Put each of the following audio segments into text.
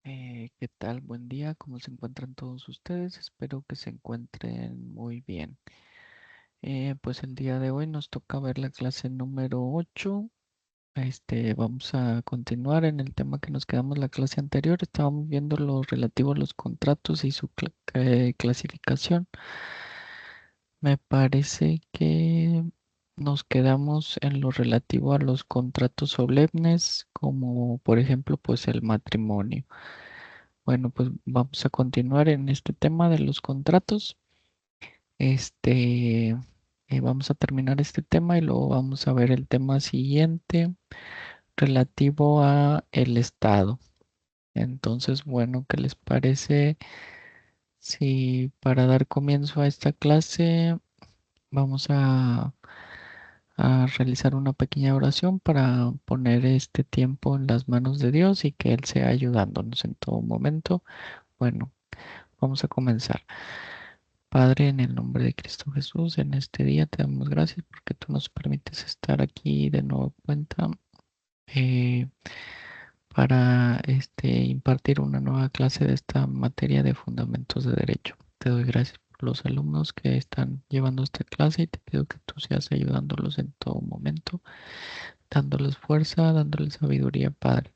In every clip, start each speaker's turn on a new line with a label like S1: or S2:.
S1: ¿Qué tal? Buen día, ¿cómo se encuentran todos ustedes? Espero que se encuentren muy bien. Pues el día de hoy nos toca ver la clase número 8. Vamos a continuar en el tema que nos quedamos la clase anterior. Estábamos viendo lo relativo a los contratos y su clasificación. Me parece que nos quedamos en lo relativo a los contratos solemnes, como por ejemplo, pues el matrimonio. Bueno, pues vamos a continuar en este tema de los contratos. Este, Vamos a terminar este tema y luego vamos a ver el tema siguiente relativo a el Estado. Entonces, bueno, ¿qué les parece si para dar comienzo a esta clase vamos a realizar una pequeña oración para poner este tiempo en las manos de Dios y que Él sea ayudándonos en todo momento? Bueno, vamos a comenzar. Padre, en el nombre de Cristo Jesús, en este día te damos gracias porque tú nos permites estar aquí de nuevo cuenta eh, para impartir una nueva clase de esta materia de fundamentos de derecho. Te doy gracias por los alumnos que están llevando esta clase y te pido que tú seas ayudándolos en todo momento, dándoles fuerza, dándoles sabiduría, Padre,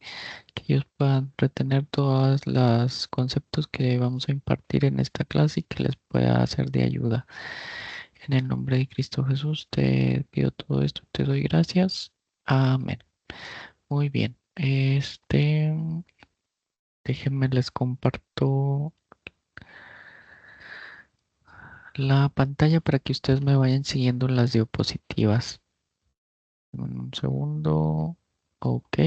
S1: que ellos puedan retener todos los conceptos que vamos a impartir en esta clase y que les pueda ser de ayuda. En el nombre de Cristo Jesús te pido todo esto, te doy gracias. Amén. Muy bien. Déjenme les comparto la pantalla para que ustedes me vayan siguiendo las diapositivas. Un segundo. Ok.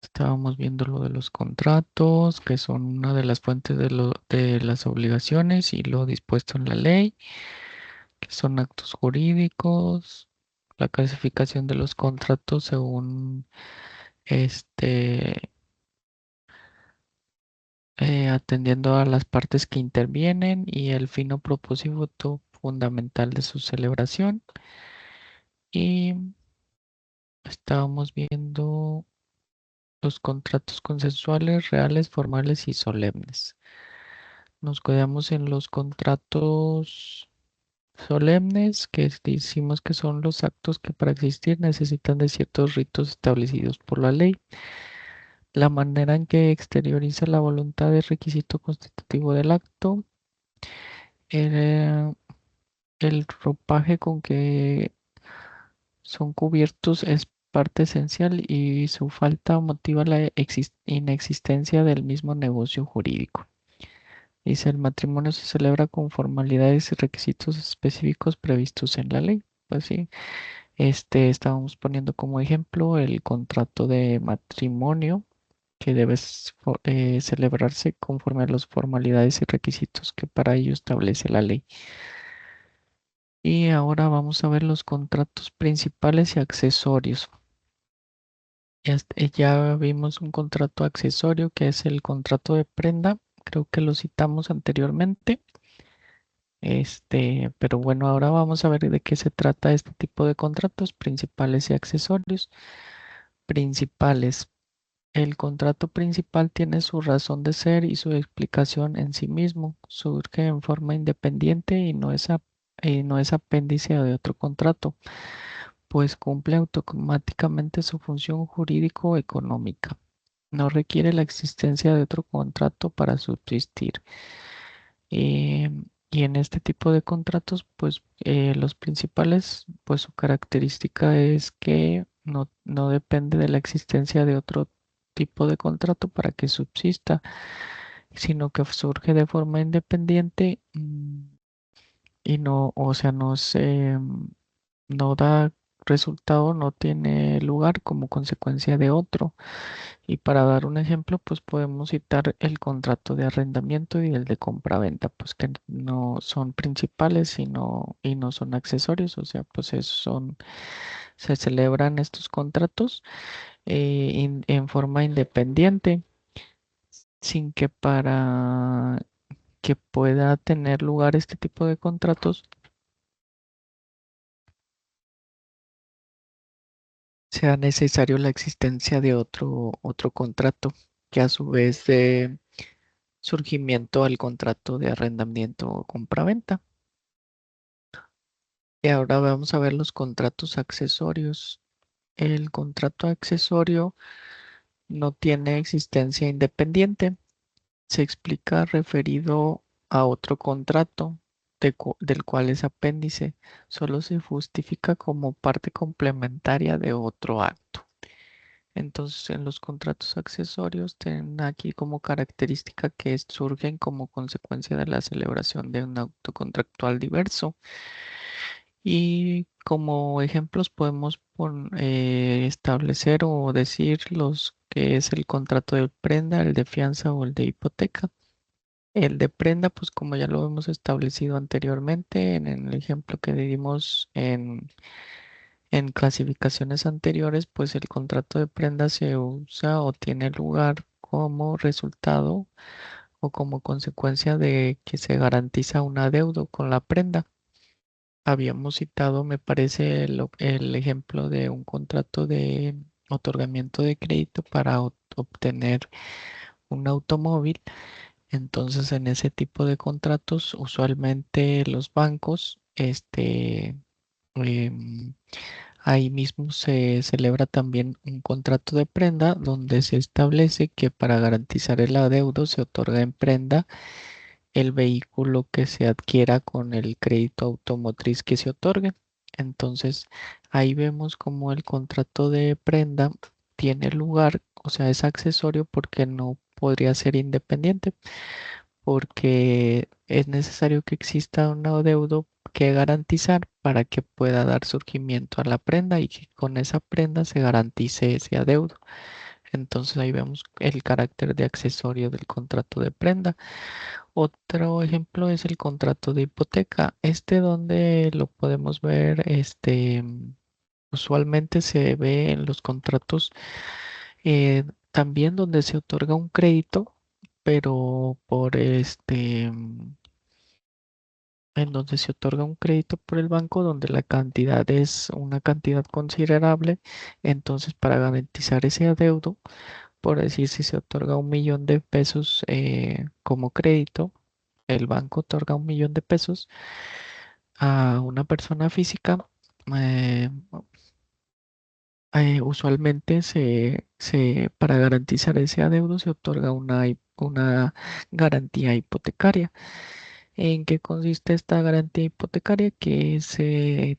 S1: Estábamos viendo lo de los contratos, que son una de las fuentes de las obligaciones y lo dispuesto en la ley, que son actos jurídicos, la clasificación de los contratos según este, atendiendo a las partes que intervienen y el fin o propósito fundamental de su celebración. Y estábamos viendo los contratos consensuales, reales, formales y solemnes. Nos quedamos en los contratos solemnes, que decimos que son los actos que para existir necesitan de ciertos ritos establecidos por la ley. La manera en que exterioriza la voluntad es requisito constitutivo del acto. El, el ropaje con que son cubiertos es parte esencial y su falta motiva la inexistencia del mismo negocio jurídico. Dice, el matrimonio se celebra con formalidades y requisitos específicos previstos en la ley. Pues sí, estábamos poniendo como ejemplo el contrato de matrimonio que debe celebrarse conforme a las formalidades y requisitos que para ello establece la ley. Y ahora vamos a ver los contratos principales y accesorios. Ya vimos un contrato accesorio que es el contrato de prenda. Creo que lo citamos anteriormente. Pero bueno, ahora vamos a ver de qué se trata este tipo de contratos principales y accesorios. Principales. El contrato principal tiene su razón de ser y su explicación en sí mismo. Surge en forma independiente y no es apéndice de otro contrato, pues cumple automáticamente su función jurídico-económica. No requiere la existencia de otro contrato para subsistir. Eh, y en este tipo de contratos, pues los principales, pues su característica es que no depende de la existencia de otro tipo de contrato para que subsista, sino que surge de forma independiente y no, o sea, no da resultado, no tiene lugar como consecuencia de otro. Y para dar un ejemplo, pues podemos citar el contrato de arrendamiento y el de compraventa, pues que no son principales y no son accesorios, o sea, pues se celebran estos contratos en forma independiente, sin que para que pueda tener lugar este tipo de contratos sea necesario la existencia de otro contrato que a su vez dé surgimiento al contrato de arrendamiento o compraventa. Y ahora vamos a ver los contratos accesorios. El contrato accesorio no tiene existencia independiente. Se explica referido a otro contrato del cual es apéndice. Solo se justifica como parte complementaria de otro acto. Entonces, en los contratos accesorios tienen aquí como característica que surgen como consecuencia de la celebración de un acto contractual diverso. Y como ejemplos podemos establecer o decir los que es el contrato de prenda, el de fianza o el de hipoteca. El de prenda, pues como ya lo hemos establecido anteriormente en el ejemplo que dimos en clasificaciones anteriores, pues el contrato de prenda se usa o tiene lugar como resultado o como consecuencia de que se garantiza un adeudo con la prenda. Habíamos citado, me parece, el ejemplo de un contrato de otorgamiento de crédito para obtener un automóvil. Entonces, en ese tipo de contratos, usualmente los bancos, em, ahí mismo se celebra también un contrato de prenda donde se establece que para garantizar el adeudo se otorga en prenda el vehículo que se adquiera con el crédito automotriz que se otorgue. Entonces, ahí vemos como el contrato de prenda tiene lugar, o sea, es accesorio porque no podría ser independiente, porque es necesario que exista un adeudo que garantizar para que pueda dar surgimiento a la prenda y que con esa prenda se garantice ese adeudo. Entonces ahí vemos el carácter de accesorio del contrato de prenda. Otro ejemplo es el contrato de hipoteca. Este donde lo podemos ver, usualmente se ve en los contratos también donde se otorga un crédito, pero en donde se otorga un crédito por el banco donde la cantidad es una cantidad considerable. Entonces, para garantizar ese adeudo, por decir, si se otorga 1 millón de pesos como crédito, el banco otorga 1 millón de pesos a una persona física. eh, Usualmente para garantizar ese adeudo se otorga una garantía hipotecaria. ¿En qué consiste esta garantía hipotecaria? Que se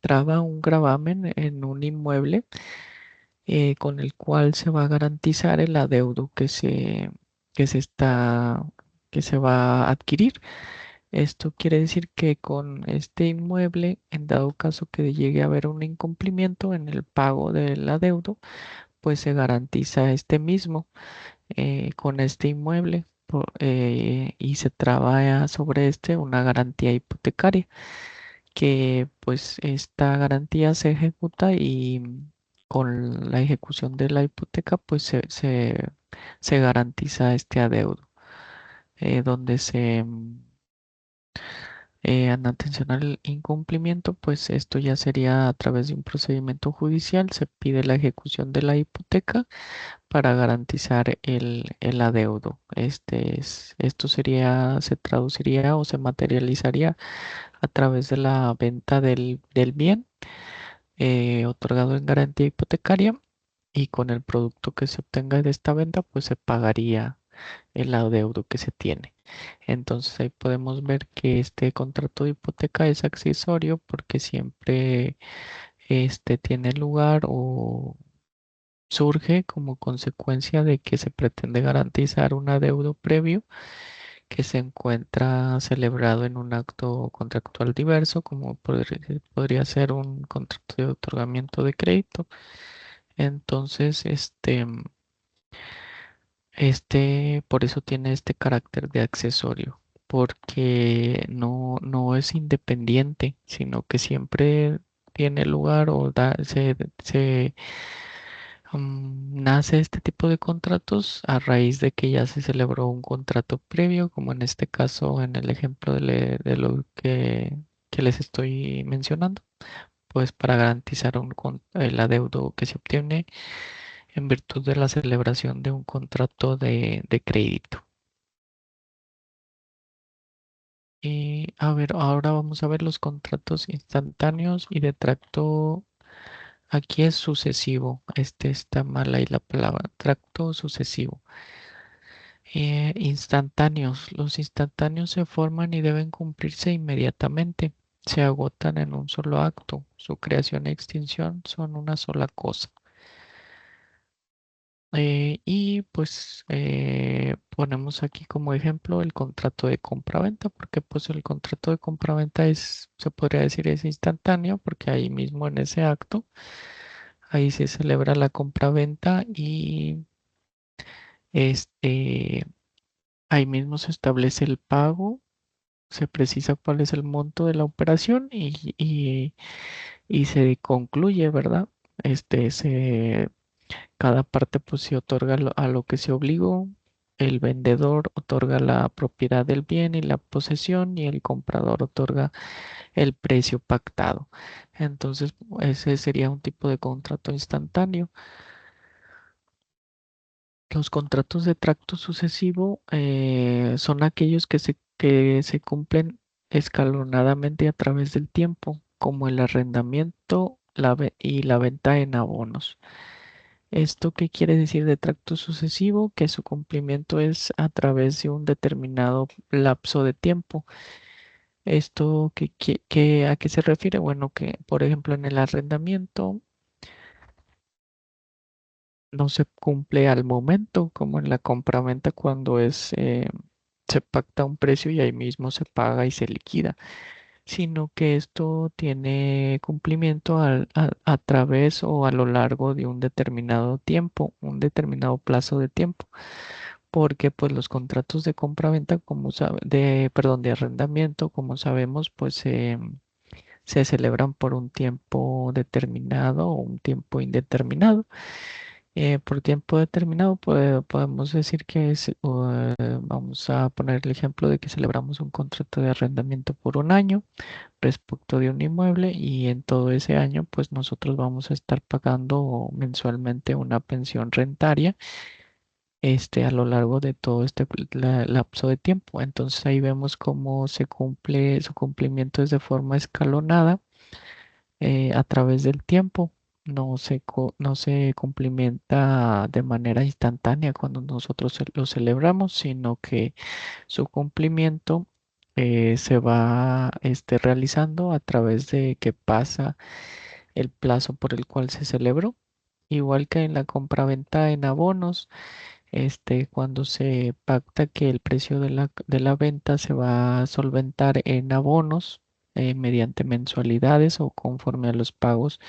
S1: traba un gravamen en un inmueble con el cual se va a garantizar el adeudo que se está, que se va a adquirir. Esto quiere decir que con este inmueble, en dado caso que llegue a haber un incumplimiento en el pago del adeudo, pues se garantiza este mismo con este inmueble y se trabaja sobre este una garantía hipotecaria, que pues esta garantía se ejecuta y con la ejecución de la hipoteca pues se garantiza este adeudo, donde en atención al incumplimiento, pues esto ya sería a través de un procedimiento judicial, se pide la ejecución de la hipoteca para garantizar el adeudo. Esto se traduciría o se materializaría a través de la venta del bien otorgado en garantía hipotecaria, y con el producto que se obtenga de esta venta, pues se pagaría el adeudo que se tiene. Entonces ahí podemos ver que este contrato de hipoteca es accesorio porque siempre tiene lugar o surge como consecuencia de que se pretende garantizar un adeudo previo que se encuentra celebrado en un acto contractual diverso, como podría ser un contrato de otorgamiento de crédito. Entonces, por eso tiene este carácter de accesorio, porque no es independiente, sino que siempre tiene lugar o nace este tipo de contratos a raíz de que ya se celebró un contrato previo, como en este caso en el ejemplo de lo que les estoy mencionando. pues para garantizar el adeudo que se obtiene en virtud de la celebración de un contrato de crédito. Y a ver, ahora vamos a ver los contratos instantáneos y de tracto. Aquí es sucesivo. Este está mal ahí la palabra. Tracto sucesivo. Instantáneos. Los instantáneos se forman y deben cumplirse inmediatamente. Se agotan en un solo acto. Su creación y extinción son una sola cosa. Y pues ponemos aquí como ejemplo el contrato de compraventa, porque pues el contrato de compraventa se podría decir, es instantáneo, porque ahí mismo en ese acto, ahí se celebra la compraventa y este, ahí mismo se establece el pago, se precisa cuál es el monto de la operación y se concluye, ¿verdad? Cada parte pues se otorga a lo que se obligó. El vendedor otorga la propiedad del bien y la posesión y el comprador otorga el precio pactado. Entonces, ese sería un tipo de contrato instantáneo. Los contratos de tracto sucesivo son aquellos que se cumplen escalonadamente a través del tiempo, como el arrendamiento y la venta en abonos. ¿Esto qué quiere decir de tracto sucesivo? Que su cumplimiento es a través de un determinado lapso de tiempo. ¿Esto a qué se refiere? Bueno, que por ejemplo en el arrendamiento no se cumple al momento, como en la compraventa cuando se pacta un precio y ahí mismo se paga y se liquida, sino que esto tiene cumplimiento a través o a lo largo de un determinado tiempo, un determinado plazo de tiempo, porque pues los contratos de compraventa, perdón, de arrendamiento, como sabemos, pues se celebran por un tiempo determinado o un tiempo indeterminado. Por tiempo determinado, podemos decir que vamos a poner el ejemplo de que celebramos un contrato de arrendamiento por un año respecto de un inmueble y en todo ese año pues nosotros vamos a estar pagando mensualmente una pensión rentaria a lo largo de todo este lapso de tiempo. Entonces ahí vemos cómo se cumple, su cumplimiento es de forma escalonada a través del tiempo. No se cumplimenta de manera instantánea cuando nosotros lo celebramos, sino que su cumplimiento se va realizando a través de que pasa el plazo por el cual se celebró. Igual que en la compraventa en abonos, cuando se pacta que el precio de la venta se va a solventar en abonos mediante mensualidades o conforme a los pagos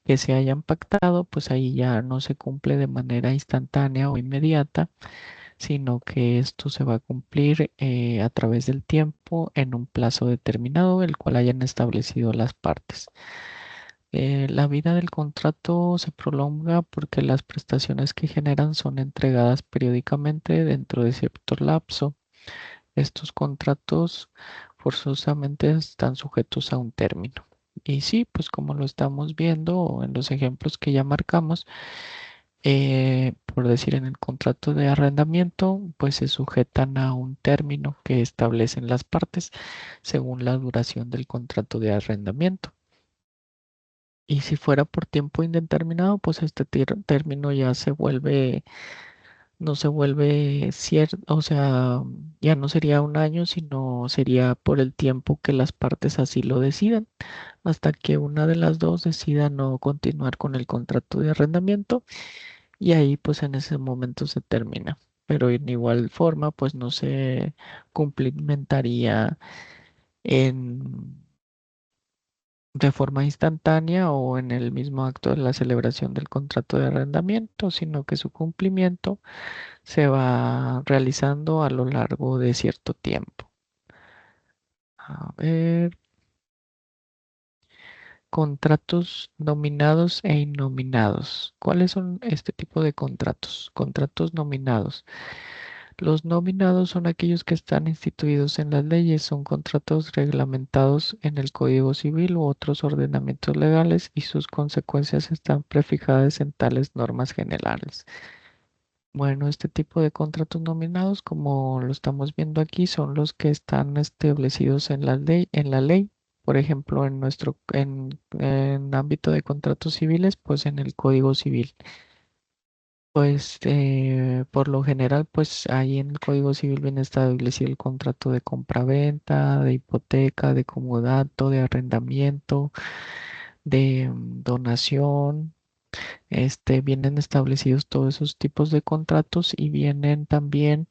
S1: que se hayan pactado, pues ahí ya no se cumple de manera instantánea o inmediata, sino que esto se va a cumplir a través del tiempo en un plazo determinado, el cual hayan establecido las partes. La vida del contrato se prolonga porque las prestaciones que generan son entregadas periódicamente dentro de cierto lapso. Estos contratos forzosamente están sujetos a un término. Y sí, pues como lo estamos viendo en los ejemplos que ya marcamos, por decir en el contrato de arrendamiento, pues se sujetan a un término que establecen las partes según la duración del contrato de arrendamiento. Y si fuera por tiempo indeterminado, pues este término ya no se vuelve cierto, o sea, ya no sería un año, sino sería por el tiempo que las partes así lo decidan, hasta que una de las dos decida no continuar con el contrato de arrendamiento y ahí pues en ese momento se termina. Pero en igual forma, pues no se cumplimentaría en de forma instantánea o en el mismo acto de la celebración del contrato de arrendamiento, sino que su cumplimiento se va realizando a lo largo de cierto tiempo. A ver, contratos nominados e innominados. ¿Cuáles son este tipo de contratos? Contratos nominados. Los nominados son aquellos que están instituidos en las leyes, son contratos reglamentados en el Código Civil u otros ordenamientos legales y sus consecuencias están prefijadas en tales normas generales. Bueno, este tipo de contratos nominados, como lo estamos viendo aquí, son los que están establecidos en la ley. Por ejemplo, en ámbito de contratos civiles, pues en el Código Civil. Pues por lo general, pues ahí en el Código Civil viene establecido el contrato de compraventa, de hipoteca, de comodato, de arrendamiento, de donación. Vienen establecidos todos esos tipos de contratos y vienen también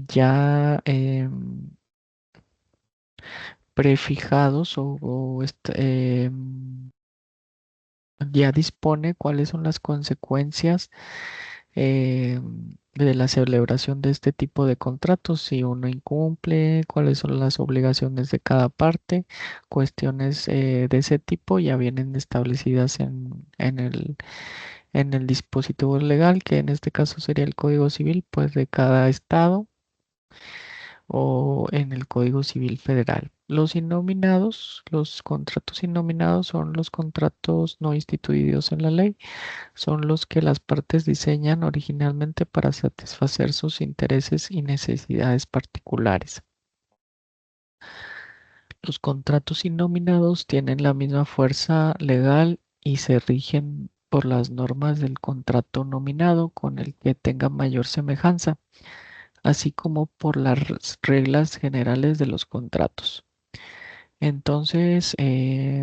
S1: ya prefijados ya dispone cuáles son las consecuencias eh, de la celebración de este tipo de contratos, si uno incumple, cuáles son las obligaciones de cada parte, cuestiones de ese tipo ya vienen establecidas en el dispositivo legal, que en este caso sería el Código Civil, pues de cada estado o en el Código Civil Federal. Los innominados, los contratos innominados son los contratos no instituidos en la ley, son los que las partes diseñan originalmente para satisfacer sus intereses y necesidades particulares. Los contratos innominados tienen la misma fuerza legal y se rigen por las normas del contrato nominado con el que tenga mayor semejanza, así como por las reglas generales de los contratos. Entonces,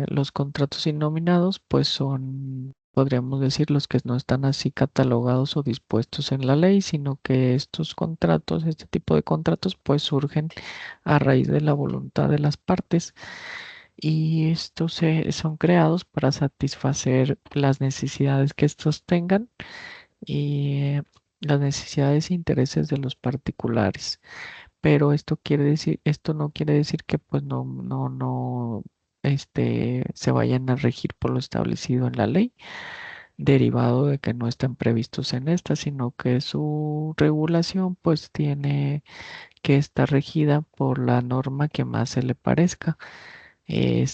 S1: los contratos innominados, pues son, podríamos decir, los que no están así catalogados o dispuestos en la ley, sino que estos contratos, este tipo de contratos, pues surgen a raíz de la voluntad de las partes y son creados para satisfacer las necesidades que estos tengan y las necesidades e intereses de los particulares. Pero esto no quiere decir que pues se vayan a regir por lo establecido en la ley, derivado de que no estén previstos en esta, sino que su regulación pues tiene que estar regida por la norma que más se le parezca. Y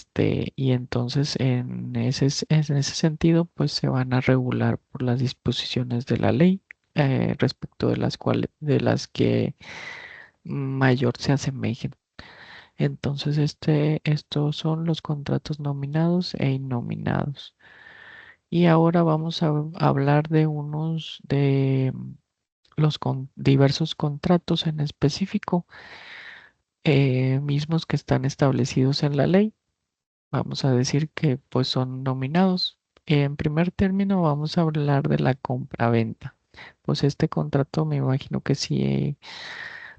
S1: entonces en ese sentido pues se van a regular por las disposiciones de la ley respecto de las que mayor se asemejen. Entonces, estos son los contratos nominados e innominados. Y ahora vamos a hablar de unos de los diversos contratos en específico, mismos que están establecidos en la ley. Vamos a decir que pues son nominados. En primer término, vamos a hablar de la compraventa. Pues este contrato me imagino que sí.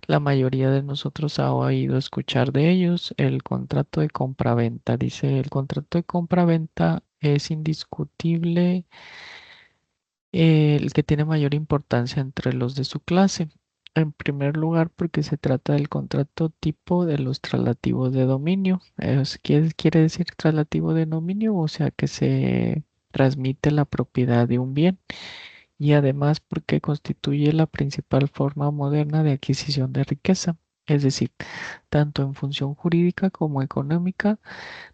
S1: La mayoría de nosotros ha oído escuchar de ellos. El contrato de compraventa. Dice, el contrato de compraventa es indiscutible el que tiene mayor importancia entre los de su clase. En primer lugar, porque se trata del contrato tipo de los traslativos de dominio. ¿Qué quiere decir traslativo de dominio? O sea, que se transmite la propiedad de un bien y además porque constituye la principal forma moderna de adquisición de riqueza. Es decir, tanto en función jurídica como económica,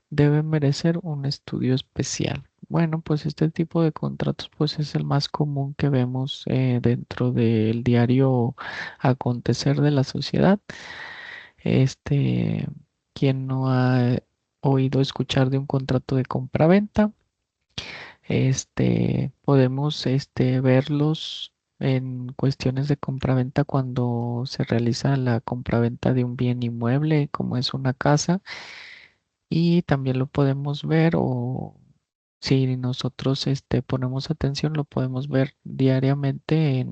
S1: debe merecer un estudio especial. Bueno, pues este tipo de contratos pues es el más común que vemos dentro del diario acontecer de la sociedad. Este, quien no ha oído escuchar de un contrato de compraventa, podemos verlos en cuestiones de compraventa cuando se realiza la compraventa de un bien inmueble, como es una casa, y también lo podemos ver o si nosotros ponemos atención, lo podemos ver diariamente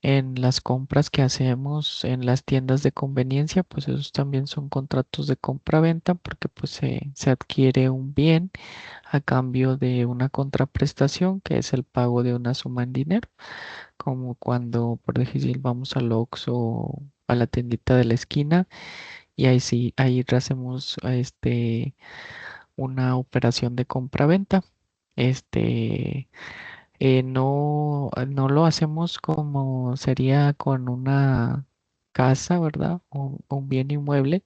S1: en las compras que hacemos en las tiendas de conveniencia, pues esos también son contratos de compra-venta porque pues se adquiere un bien a cambio de una contraprestación que es el pago de una suma en dinero, como cuando por decir vamos al Oxxo o a la tiendita de la esquina y ahí sí, ahí hacemos una operación de compra-venta. Este No lo hacemos como sería con una casa, ¿verdad? O un bien inmueble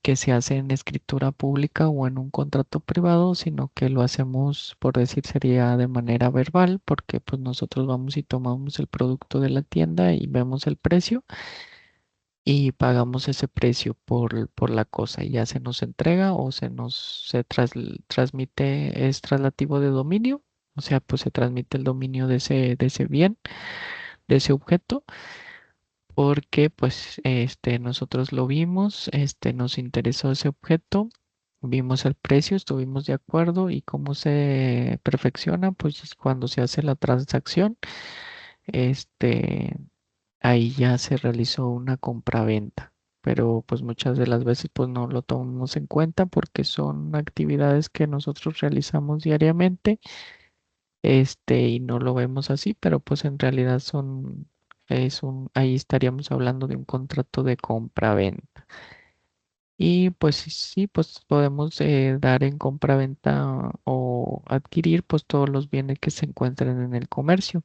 S1: que se hace en escritura pública o en un contrato privado, sino que lo hacemos, por decir, sería de manera verbal, porque pues nosotros vamos y tomamos el producto de la tienda y vemos el precio y pagamos ese precio por la cosa y ya se nos entrega o transmite, es traslativo de dominio, o sea, pues se transmite el dominio de ese bien, de ese objeto, porque pues nosotros lo vimos, nos interesó ese objeto, vimos el precio, estuvimos de acuerdo y cómo se perfecciona, pues es cuando se hace la transacción, este, ahí ya se realizó una compraventa. Pero pues muchas de las veces pues no lo tomamos en cuenta porque son actividades que nosotros realizamos diariamente, y no lo vemos así, pero pues en realidad ahí estaríamos hablando de un contrato de compra-venta. Y pues sí, pues podemos dar en compra-venta o adquirir pues todos los bienes que se encuentran en el comercio.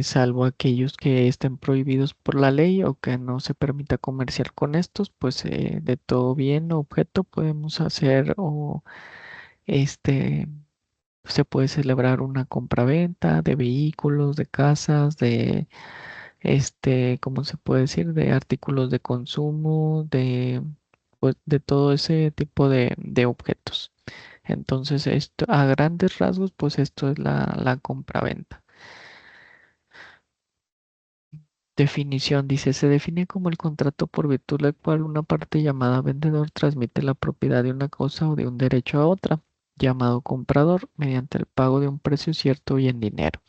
S1: Salvo aquellos que estén prohibidos por la ley o que no se permita comerciar con estos, pues de todo bien o objeto podemos hacer o este se puede celebrar una compraventa de vehículos, de casas, de ¿cómo se puede decir? De artículos de consumo, de pues de todo ese tipo de objetos. Entonces, esto, a grandes rasgos, pues esto es la compraventa. Definición dice, se define como el contrato por virtud del cual una parte llamada vendedor transmite la propiedad de una cosa o de un derecho a otra, llamado comprador, mediante el pago de un precio cierto y en dinero.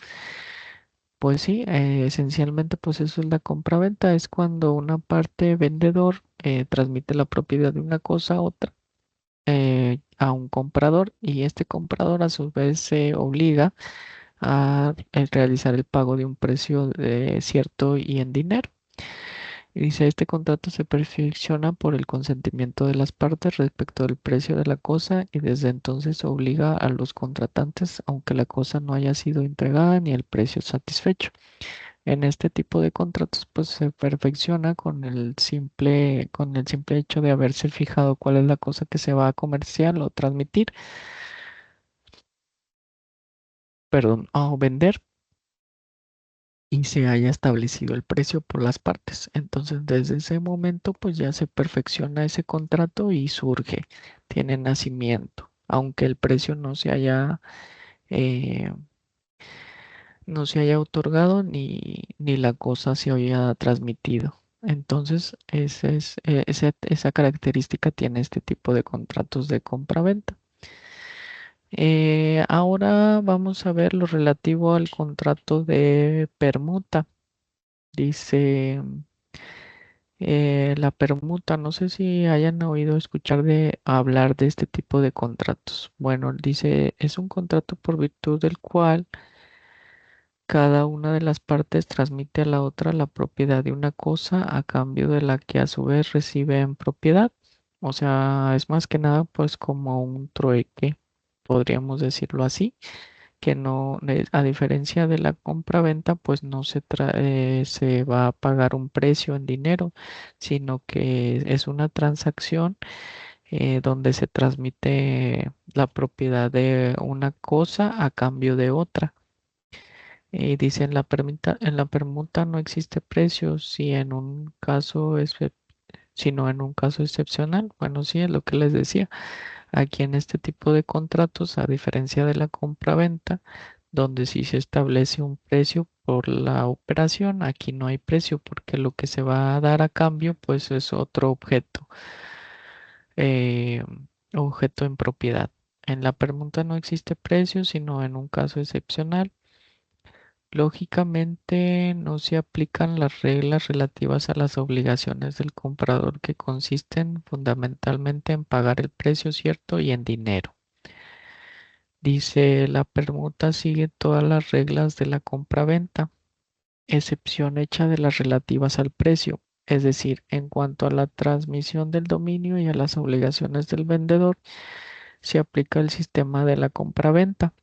S1: Pues sí, esencialmente pues eso es la compraventa, es cuando una parte vendedor transmite la propiedad de una cosa a otra, a un comprador y este comprador a su vez se obliga a realizar el pago de un precio cierto y en dinero. Y dice, este contrato se perfecciona por el consentimiento de las partes respecto del precio de la cosa y desde entonces obliga a los contratantes, aunque la cosa no haya sido entregada ni el precio satisfecho. En este tipo de contratos, pues se perfecciona con el simple hecho de haberse fijado cuál es la cosa que se va a comerciar o transmitir, perdón, o vender y se haya establecido el precio por las partes. Entonces, desde ese momento, pues ya se perfecciona ese contrato y surge, tiene nacimiento, aunque el precio eh, no se haya otorgado ni la cosa se haya transmitido. Entonces, esa característica tiene este tipo de contratos de compra-venta. Ahora vamos a ver lo relativo al contrato de permuta. Dice la permuta, no sé si hayan oído escuchar de hablar de este tipo de contratos. Bueno, dice, es un contrato por virtud del cual cada una de las partes transmite a la otra la propiedad de una cosa a cambio de la que a su vez recibe en propiedad. O sea, es más que nada pues como un trueque, podríamos decirlo así, que no, a diferencia de la compra-venta, pues no se va a pagar un precio en dinero, sino que es una transacción donde se transmite la propiedad de una cosa a cambio de otra. Y dice en la permuta no existe precio si en un caso sino en un caso excepcional. Bueno, sí, es lo que les decía. Aquí en este tipo de contratos, a diferencia de la compra-venta, donde sí se establece un precio por la operación, aquí no hay precio porque lo que se va a dar a cambio, pues es otro eh, objeto en propiedad. En la permuta no existe precio, sino en un caso excepcional. Lógicamente no se aplican las reglas relativas a las obligaciones del comprador que consisten fundamentalmente en pagar el precio cierto y en dinero. Dice, la permuta sigue todas las reglas de la compraventa, excepción hecha de las relativas al precio, es decir, en cuanto a la transmisión del dominio y a las obligaciones del vendedor, se aplica el sistema de la compraventa.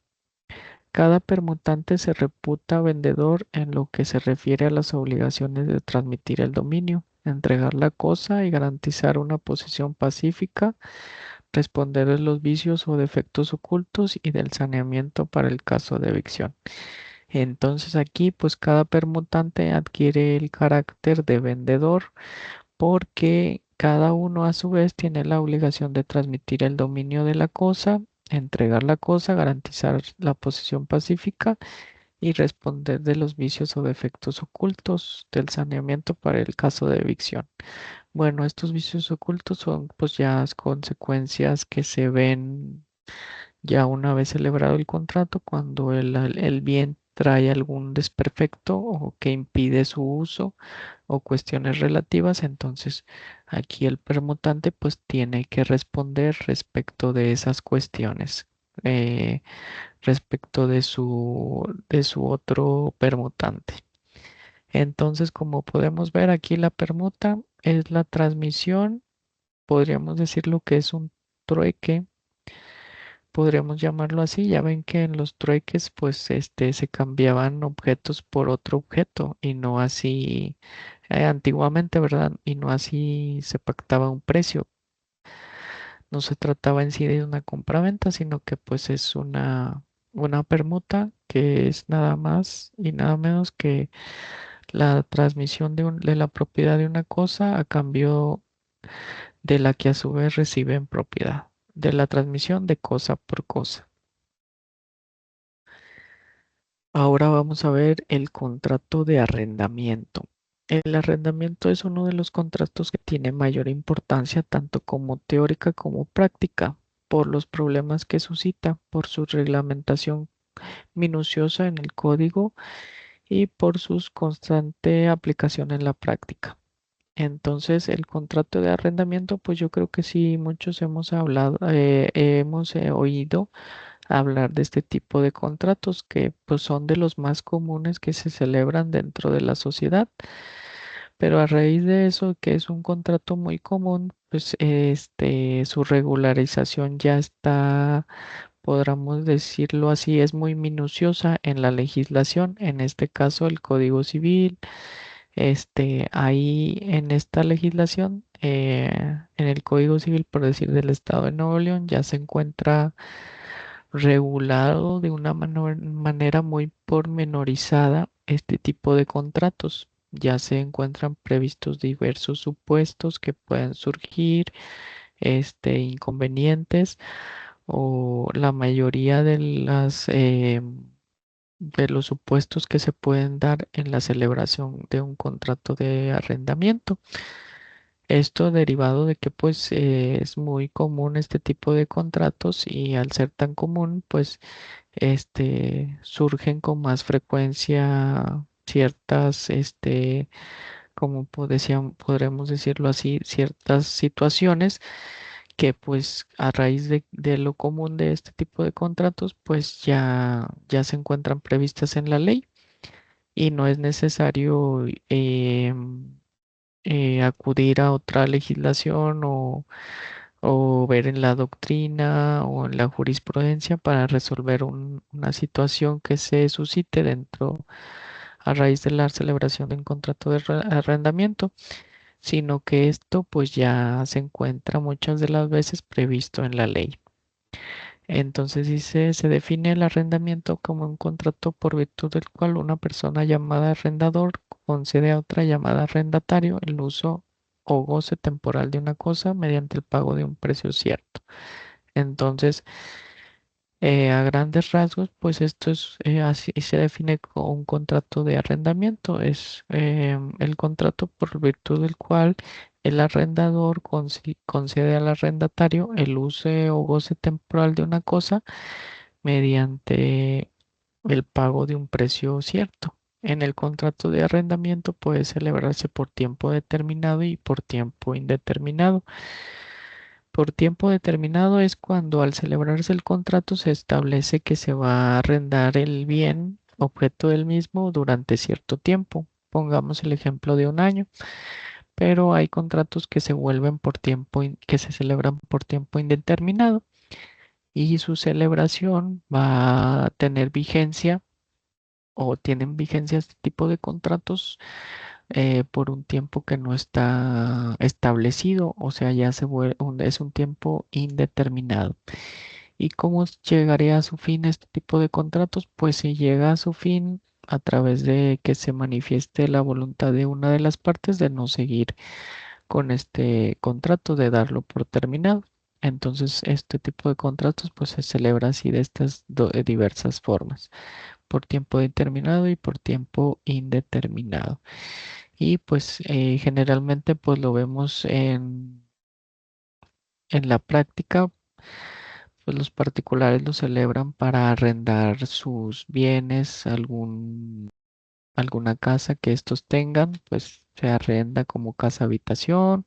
S1: Cada permutante se reputa vendedor en lo que se refiere a las obligaciones de transmitir el dominio, entregar la cosa y garantizar una posición pacífica, responder de los vicios o defectos ocultos y del saneamiento para el caso de evicción. Entonces aquí pues cada permutante adquiere el carácter de vendedor porque cada uno a su vez tiene la obligación de transmitir el dominio de la cosa, entregar la cosa, garantizar la posesión pacífica y responder de los vicios o defectos ocultos del saneamiento para el caso de evicción. Bueno, estos vicios ocultos son pues ya consecuencias que se ven ya una vez celebrado el contrato, cuando el bien trae algún desperfecto o que impide su uso o cuestiones relativas, entonces aquí el permutante pues tiene que responder respecto de esas cuestiones, respecto de su otro permutante. Entonces, como podemos ver aquí, la permuta es la transmisión, podríamos decir lo que es un trueque, podríamos llamarlo así. Ya ven que en los trueques pues se cambiaban objetos por otro objeto y no así antiguamente, ¿verdad? Y no así se pactaba un precio. No se trataba en sí de una compraventa, sino que pues es una permuta que es nada más y nada menos que la transmisión de la propiedad de una cosa a cambio de la que a su vez recibe en propiedad, de la transmisión de cosa por cosa. Ahora vamos a ver el contrato de arrendamiento. El arrendamiento es uno de los contratos que tiene mayor importancia tanto como teórica como práctica por los problemas que suscita, por su reglamentación minuciosa en el código y por su constante aplicación en la práctica. Entonces, el contrato de arrendamiento, pues yo creo que sí, muchos hemos hablado, hemos oído hablar de este tipo de contratos que pues son de los más comunes que se celebran dentro de la sociedad. Pero a raíz de eso, que es un contrato muy común, pues su regularización ya está, podríamos decirlo así, es muy minuciosa en la legislación, en este caso el Código Civil. Ahí en esta legislación, en el Código Civil, por decir, del Estado de Nuevo León, ya se encuentra regulado de una manera muy pormenorizada este tipo de contratos. Ya se encuentran previstos diversos supuestos que pueden surgir, inconvenientes, o la mayoría de los supuestos que se pueden dar en la celebración de un contrato de arrendamiento. Esto derivado de que pues es muy común este tipo de contratos y al ser tan común pues surgen con más frecuencia ciertas como podremos decirlo así, ciertas situaciones que pues a raíz de lo común de este tipo de contratos pues ya se encuentran previstas en la ley y no es necesario acudir a otra legislación o ver en la doctrina o en la jurisprudencia para resolver una situación que se suscite dentro a raíz de la celebración de un contrato de arrendamiento, sino que esto pues ya se encuentra muchas de las veces previsto en la ley. Entonces dice, se define el arrendamiento como un contrato por virtud del cual una persona llamada arrendador concede a otra llamada arrendatario el uso o goce temporal de una cosa mediante el pago de un precio cierto. Entonces, a grandes rasgos, pues esto es así se define como un contrato de arrendamiento. Es el contrato por virtud del cual el arrendador concede al arrendatario el uso o goce temporal de una cosa mediante el pago de un precio cierto. En el contrato de arrendamiento puede celebrarse por tiempo determinado y por tiempo indeterminado. Por tiempo determinado es cuando al celebrarse el contrato se establece que se va a arrendar el bien objeto del mismo durante cierto tiempo. Pongamos el ejemplo de un año, pero hay contratos que se vuelven por tiempo, que se celebran por tiempo indeterminado. y su celebración va a tener vigencia o tienen vigencia este tipo de contratos por un tiempo que no está establecido, o sea, ya es un tiempo indeterminado. ¿Y cómo llegaría a su fin este tipo de contratos? Pues se llega a su fin a través de que se manifieste la voluntad de una de las partes de no seguir con este contrato, de darlo por terminado. Entonces, este tipo de contratos pues se celebra así de estas diversas formas, por tiempo determinado y por tiempo indeterminado. Y pues generalmente pues lo vemos en la práctica, pues los particulares lo celebran para arrendar sus bienes, alguna casa que estos tengan, pues se arrenda como casa habitación,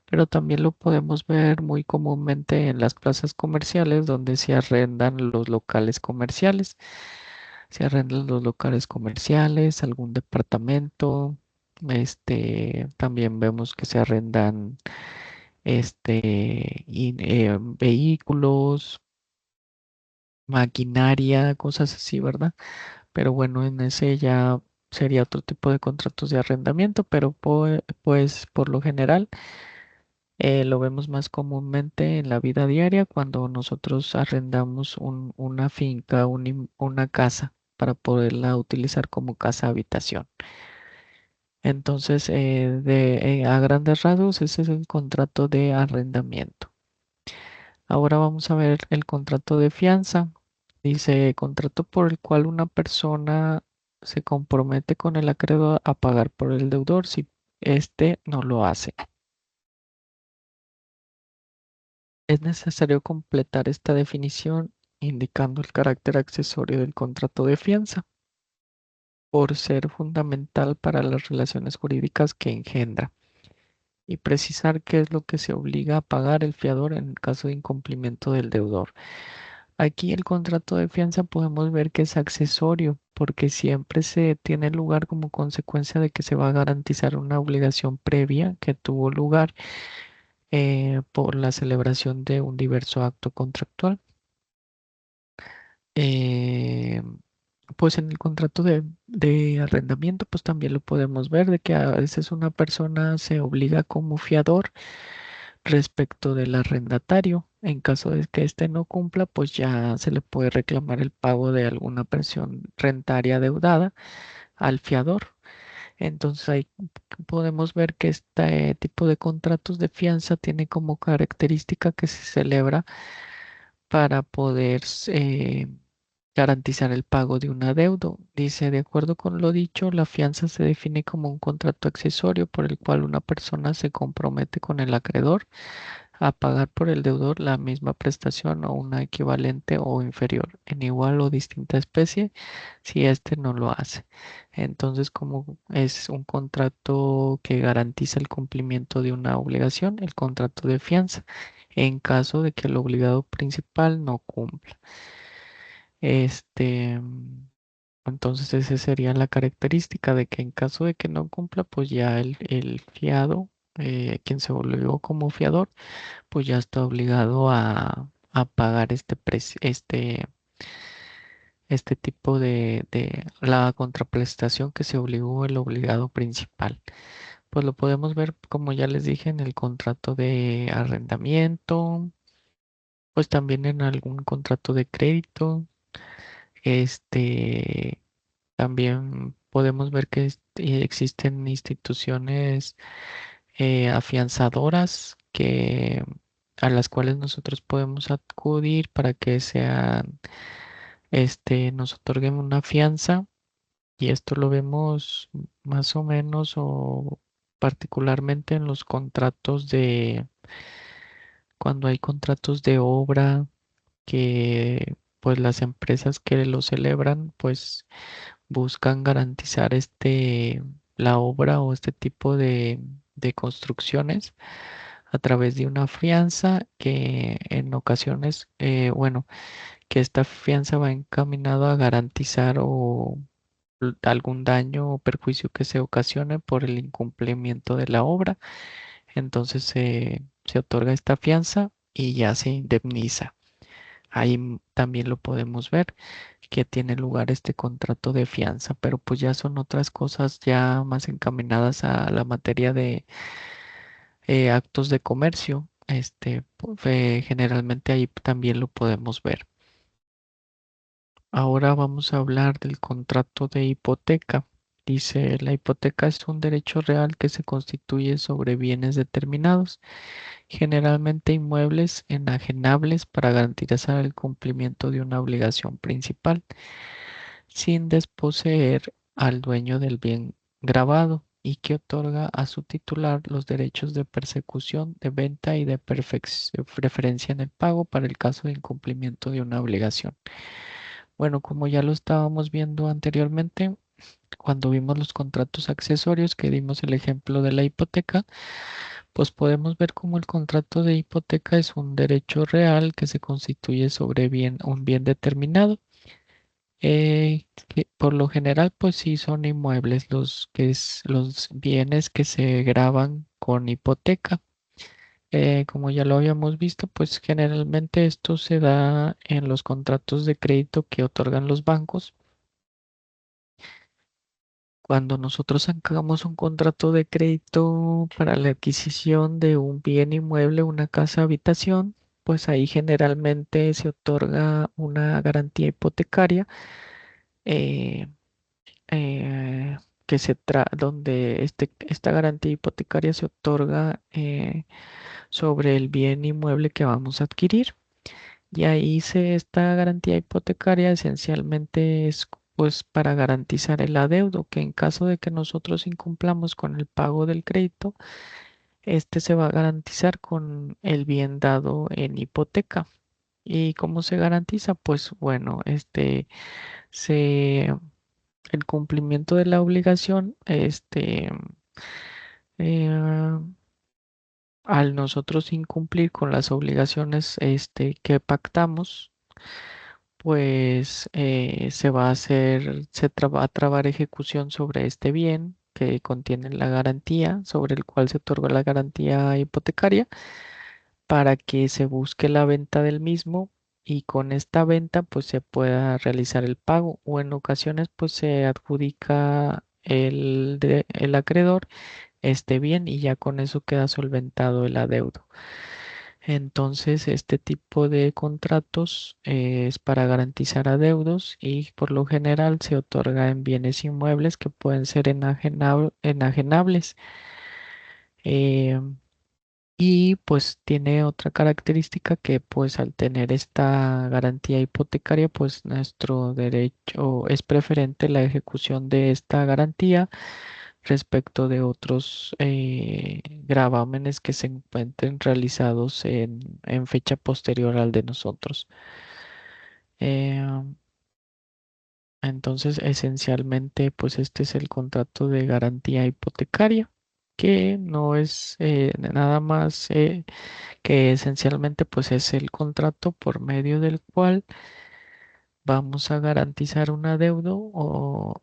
S1: pero también lo podemos ver muy comúnmente en las plazas comerciales donde se arrendan los locales comerciales. Se arrendan los locales comerciales, algún departamento. También vemos que se arrendan vehículos, maquinaria, cosas así, ¿verdad? Pero bueno, en ese ya sería otro tipo de contratos de arrendamiento, pero pues por lo general lo vemos más comúnmente en la vida diaria cuando nosotros arrendamos una finca, una casa para poderla utilizar como casa habitación. Entonces, a grandes rasgos, ese es el contrato de arrendamiento. Ahora vamos a ver el contrato de fianza. Dice, contrato por el cual una persona se compromete con el acreedor a pagar por el deudor si éste no lo hace. Es necesario completar esta definición indicando el carácter accesorio del contrato de fianza, por ser fundamental para las relaciones jurídicas que engendra, y precisar qué es lo que se obliga a pagar el fiador en caso de incumplimiento del deudor. Aquí el contrato de fianza podemos ver que es accesorio porque siempre se tiene lugar como consecuencia de que se va a garantizar una obligación previa que tuvo lugar por la celebración de un diverso acto contractual. Eh, pues en el contrato de arrendamiento, pues también lo podemos ver de que a veces una persona se obliga como fiador respecto del arrendatario. En caso de que éste no cumpla, pues ya se le puede reclamar el pago de alguna pensión rentaria deudada al fiador. Entonces ahí podemos ver que este tipo de contratos de fianza tiene como característica que se celebra para poder garantizar el pago de un adeudo. Dice, de acuerdo con lo dicho, la fianza se define como un contrato accesorio por el cual una persona se compromete con el acreedor a pagar por el deudor la misma prestación o una equivalente o inferior en igual o distinta especie si éste no lo hace. Entonces, como es un contrato que garantiza el cumplimiento de una obligación, el contrato de fianza, en caso de que el obligado principal no cumpla. Este, entonces, esa sería la característica de que en caso de que no cumpla, pues ya el fiado, quien se obligó como fiador, pues ya está obligado a pagar este tipo de la contraprestación que se obligó el obligado principal. Pues lo podemos ver, como ya les dije, en el contrato de arrendamiento, pues también en algún contrato de crédito. Este, También podemos ver que existen instituciones afianzadoras a las cuales nosotros podemos acudir para que nos otorguen una fianza, y esto lo vemos más o menos o particularmente en los contratos cuando hay contratos de obra que pues las empresas que lo celebran pues buscan garantizar la obra o este tipo de construcciones a través de una fianza que en ocasiones, bueno, que esta fianza va encaminado a garantizar algún daño o perjuicio que se ocasione por el incumplimiento de la obra. Entonces se otorga esta fianza y ya se indemniza ahí también lo podemos ver que tiene lugar este contrato de fianza, pero pues ya son otras cosas ya más encaminadas a la materia de actos de comercio. Generalmente ahí también lo podemos ver. Ahora vamos a hablar del contrato de hipoteca. Dice, la hipoteca es un derecho real que se constituye sobre bienes determinados, generalmente inmuebles enajenables para garantizar el cumplimiento de una obligación principal, sin desposeer al dueño del bien grabado y que otorga a su titular los derechos de persecución, de venta y de preferencia en el pago para el caso de incumplimiento de una obligación. Bueno, como ya lo estábamos viendo anteriormente, cuando vimos los contratos accesorios, que dimos el ejemplo de la hipoteca, pues podemos ver cómo el contrato de hipoteca es un derecho real que se constituye sobre un bien determinado. Que por lo general, pues sí son inmuebles los bienes que se graban con hipoteca. Como ya lo habíamos visto, pues generalmente esto se da en los contratos de crédito que otorgan los bancos. Cuando nosotros sacamos un contrato de crédito para la adquisición de un bien inmueble, una casa habitación, pues ahí generalmente se otorga una garantía hipotecaria eh, eh, donde esta garantía hipotecaria se otorga sobre el bien inmueble que vamos a adquirir. Y ahí esta garantía hipotecaria esencialmente es pues para garantizar el adeudo, que en caso de que nosotros incumplamos con el pago del crédito, este se va a garantizar con el bien dado en hipoteca. ¿Y cómo se garantiza? Pues bueno, se el cumplimiento de la obligación, eh, al nosotros incumplir con las obligaciones, que pactamos, pues se va a va a trabar ejecución sobre este bien que contiene la garantía, sobre el cual se otorga la garantía hipotecaria, para que se busque la venta del mismo y con esta venta pues se pueda realizar el pago o en ocasiones pues se adjudica el acreedor este bien y ya con eso queda solventado el adeudo. Entonces, este tipo de contratos es para garantizar adeudos y por lo general se otorga en bienes inmuebles que pueden ser enajenables. eh, y pues tiene otra característica que pues al tener esta garantía hipotecaria, pues nuestro derecho es preferente la ejecución de esta garantía respecto de otros gravámenes que se encuentren realizados en fecha posterior al de nosotros. Eh, entonces, esencialmente, pues este es el contrato de garantía hipotecaria, que no es nada más que esencialmente, pues es el contrato por medio del cual vamos a garantizar un adeudo o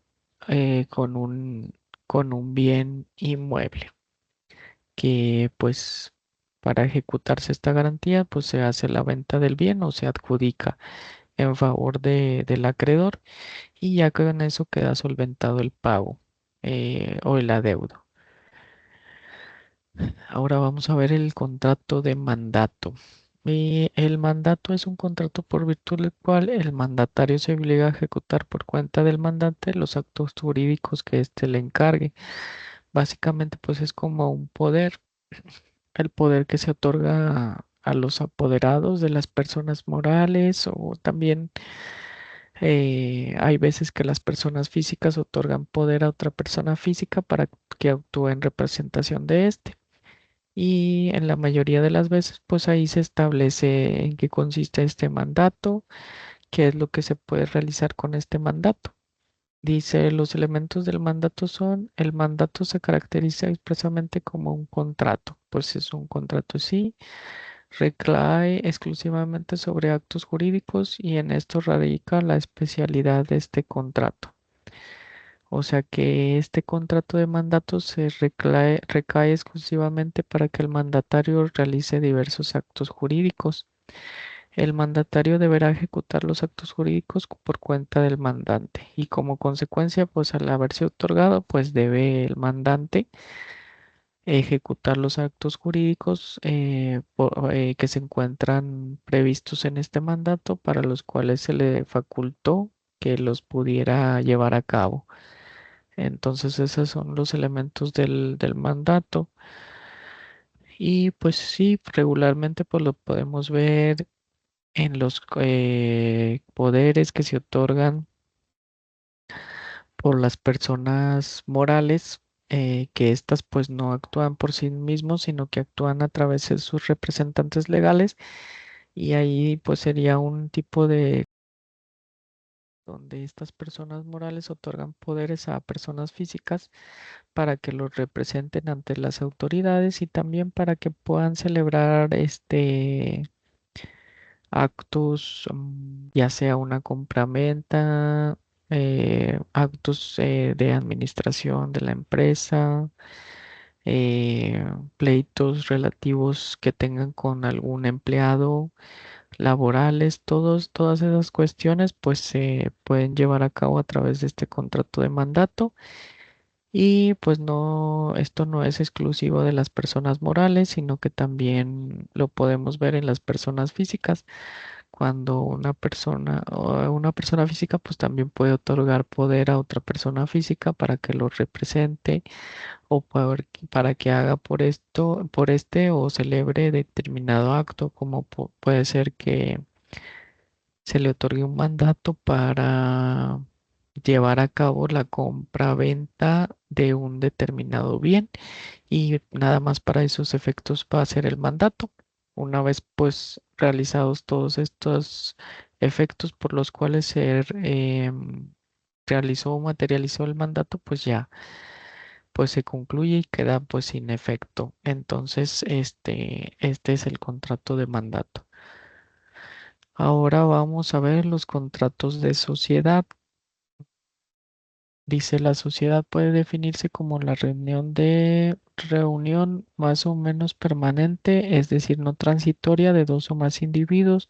S1: con un bien inmueble. Que pues para ejecutarse esta garantía pues se hace la venta del bien o se adjudica en favor del acreedor y ya con eso queda solventado el pago o el adeudo. Ahora vamos a ver el contrato de mandato. Y el mandato es un contrato por virtud del cual el mandatario se obliga a ejecutar por cuenta del mandante los actos jurídicos que éste le encargue. Básicamente pues es como un poder, el poder que se otorga a los apoderados de las personas morales o también hay veces que las personas físicas otorgan poder a otra persona física para que actúe en representación de éste. Y en la mayoría de las veces, pues ahí se establece en qué consiste este mandato, qué es lo que se puede realizar con este mandato. Dice, los elementos del mandato son, el mandato se caracteriza expresamente como un contrato, pues es un contrato sí, recae exclusivamente sobre actos jurídicos y en esto radica la especialidad de este contrato. O sea que este contrato de mandato recae exclusivamente para que el mandatario realice diversos actos jurídicos. El mandatario deberá ejecutar los actos jurídicos por cuenta del mandante y como consecuencia, pues al haberse otorgado, pues debe el mandante ejecutar los actos jurídicos que se encuentran previstos en este mandato para los cuales se le facultó que los pudiera llevar a cabo. Entonces, esos son los elementos del mandato. Y pues sí, regularmente pues lo podemos ver en los poderes que se otorgan por las personas morales, que éstas pues no actúan por sí mismos, sino que actúan a través de sus representantes legales, y ahí pues sería un tipo de donde estas personas morales otorgan poderes a personas físicas para que los representen ante las autoridades y también para que puedan celebrar actos, ya sea una compraventa, actos de administración de la empresa, pleitos relativos que tengan con algún empleado, laborales, todas esas cuestiones pues se pueden llevar a cabo a través de este contrato de mandato. Y pues no, esto no es exclusivo de las personas morales, sino que también lo podemos ver en las personas físicas. Cuando una persona física pues también puede otorgar poder a otra persona física para que lo represente o para que haga por este o celebre determinado acto, como puede ser que se le otorgue un mandato para llevar a cabo la compra-venta de un determinado bien y nada más para esos efectos va a ser el mandato. Una vez pues realizados todos estos efectos por los cuales se realizó o materializó el mandato, pues ya pues se concluye y queda pues sin efecto. Entonces, este es el contrato de mandato. Ahora vamos a ver los contratos de sociedad. Dice, la sociedad puede definirse como la reunión más o menos permanente, es decir, no transitoria de dos o más individuos